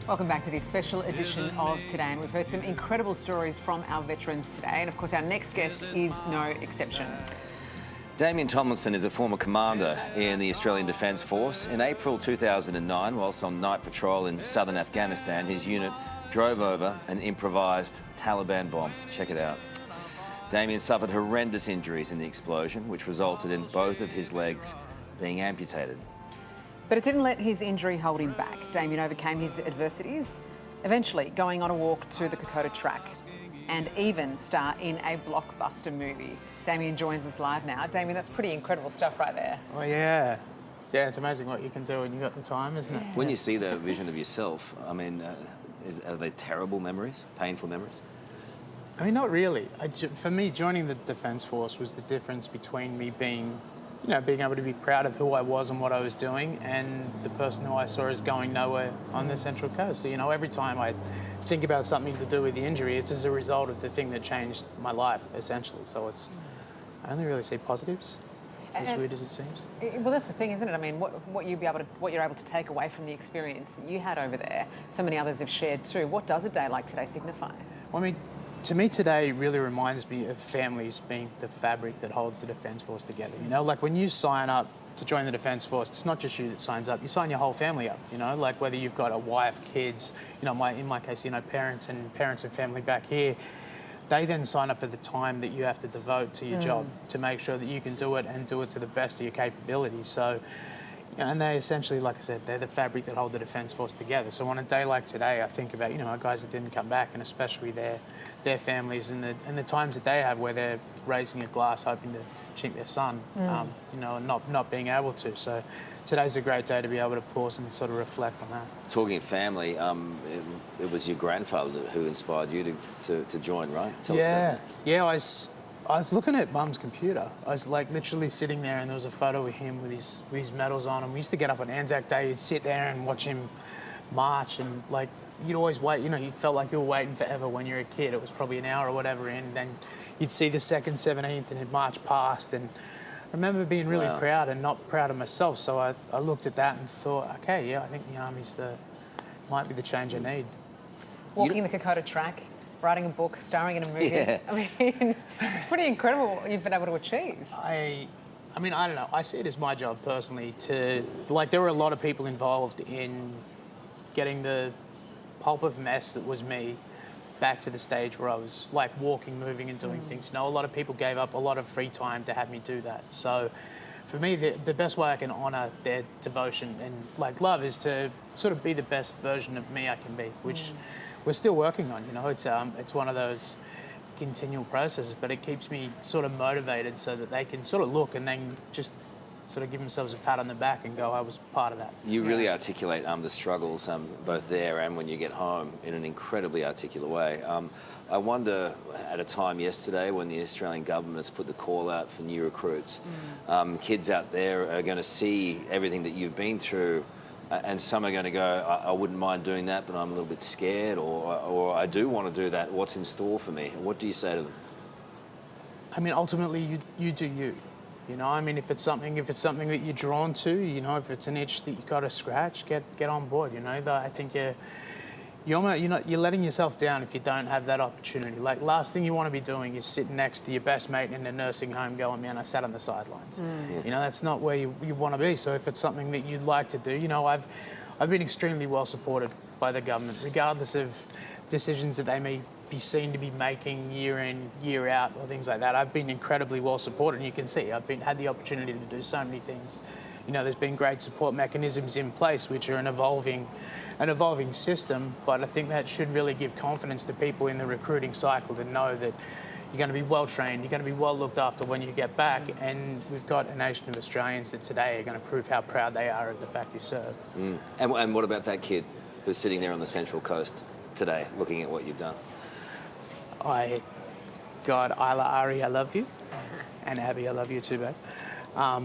Welcome back to this special edition of Today, and we've heard some incredible stories from our veterans today, and of course our next guest is no exception. Damien Tomlinson is a former commander in the Australian Defence Force. In April 2009, whilst on night patrol in southern Afghanistan, his unit drove over an improvised Taliban bomb. Check it out. Damien suffered horrendous injuries in the explosion, which resulted in both of his legs being amputated. But it didn't let his injury hold him back. Damien overcame his adversities, eventually going on a walk to the Kokoda track and even star in a blockbuster movie. Damien joins us live now. Damien, that's pretty incredible stuff right there. Oh, yeah. Yeah, it's amazing what you can do when you've got the time, isn't it? When you see the vision of yourself, I mean, are they terrible memories, painful memories? I mean, not really. For me, joining the Defence Force was the difference between me being able to be proud of who I was and what I was doing, and the person who I saw as going nowhere on the Central Coast. So, every time I think about something to do with the injury, it's as a result of the thing that changed my life, essentially. So I only really see positives, as weird as it seems. Well, that's the thing, isn't it? I mean, what you're able to take away from the experience that you had over there, so many others have shared too. What does a day like today signify? Well, I mean, to me today really reminds me of families being the fabric that holds the Defence Force together. Like when you sign up to join the Defence Force, it's not just you that signs up, you sign your whole family up, like whether you've got a wife, kids, in my case, parents and family back here, they then sign up for the time that you have to devote to your job to make sure that you can do it and do it to the best of your capability. So, and they essentially, like I said, they're the fabric that hold the Defence Force together. So on a day like today, I think about, our guys that didn't come back, and especially their families and the times that they have where they're raising a glass hoping to chink their son, and not being able to. So today's a great day to be able to pause and sort of reflect on that. Talking family, it was your grandfather who inspired you to join, right? Tell us about that. Yeah, I was looking at Mum's computer. I was like literally sitting there, and there was a photo of him with his medals on him. We used to get up on Anzac Day, you'd sit there and watch him march, and like you'd always wait. You felt like you were waiting forever when you were a kid. It was probably an hour or whatever in, and then you'd see the 2nd, 17th, and he'd march past. And I remember being really proud and not proud of myself. So I looked at that and thought, okay, yeah, I think the Army's might be the change I need. Walking the Kokoda track, writing a book, starring in a movie. Yeah. I mean, it's pretty incredible what you've been able to achieve. I mean, I don't know. I see it as my job personally there were a lot of people involved in getting the pulp of mess that was me back to the stage where I was like walking, moving and doing things. A lot of people gave up a lot of free time to have me do that. So for me, the best way I can honour their devotion and love is to sort of be the best version of me I can be, which we're still working on. It's one of those continual processes, but it keeps me sort of motivated so that they can sort of look and then just sort of give themselves a pat on the back and go, I was part of that. You really articulate the struggles both there and when you get home in an incredibly articulate way. I wonder, at a time yesterday when the Australian government has put the call out for new recruits, kids out there are going to see everything that you've been through, and some are going to go, I wouldn't mind doing that, but I'm a little bit scared, or I do want to do that. What's in store for me? What do you say to them? I mean, ultimately, you do you. I mean, if it's something that you're drawn to, if it's an itch that you got to scratch, get on board. I think you're letting yourself down if you don't have that opportunity. Like, last thing you want to be doing is sitting next to your best mate in a nursing home going, man, I sat on the sidelines. That's not where you want to be. So if it's something that you'd like to do, I've been extremely well supported by the government, regardless of decisions that they may be seen to be making year in, year out, or things like that. I've been incredibly well supported, and you can see I've had the opportunity to do so many things. There's been great support mechanisms in place, which are an evolving system, but I think that should really give confidence to people in the recruiting cycle to know that you're going to be well trained, you're going to be well looked after when you get back, and we've got a nation of Australians that today are going to prove how proud they are of the fact you serve. And what about that kid who's sitting there on the Central Coast today, looking at what you've done? God, Isla, Ari, I love you, and Abby, I love you too, babe. I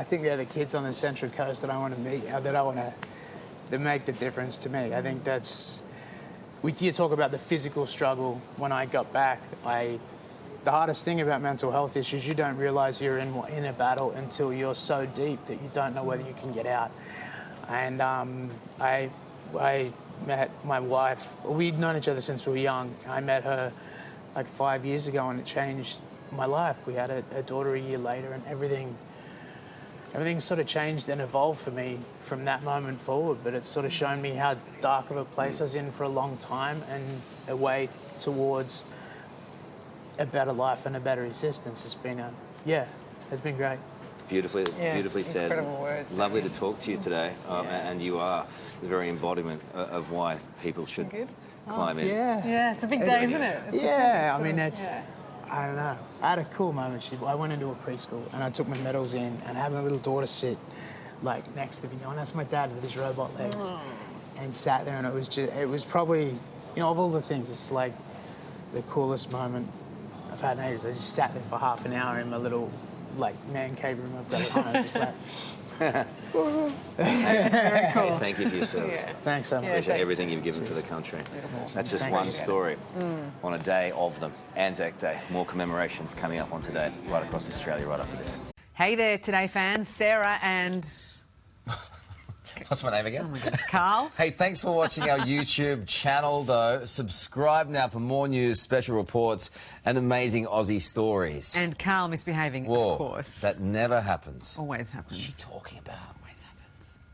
think they're the kids on the Central Coast that I want to meet, that make the difference to me. I think you talk about the physical struggle when I got back. The hardest thing about mental health issues, you don't realise you're in a battle until you're so deep that you don't know whether you can get out. And I met my wife. We'd known each other since we were young. I met her like 5 years ago, and it changed my life. We had a daughter a year later, and everything sort of changed and evolved for me from that moment forward. But it's sort of shown me how dark of a place I was in for a long time, and a way towards a better life and a better existence. It's been it's been great. Beautifully said. Incredible words. Lovely to talk to you today, and you are the very embodiment of why people should climb in. Yeah, it's a big day, isn't it? I mean, I don't know. I had a cool moment. I went into a preschool and I took my medals in, and I had my little daughter sit like next to me, and that's my dad with his robot legs, and sat there, and it was probably, you know, of all the things, it's like the coolest moment I've had in ages. I just sat there for half an hour in my little like man cave room I've got at home, just like. Very cool. Thank you for your service. Thanks so much. Appreciate everything you've given for the country. That's just one story on a day of them. Anzac Day. More commemorations coming up on Today, right across Australia, right after this. Hey there, Today fans. Sarah and What's my name again? oh my goodness, Carl. Hey, thanks for watching our YouTube channel, though. Subscribe now for more news, special reports, and amazing Aussie stories. And Carl misbehaving, Whoa, of course. that never happens. Always happens. What's she talking about?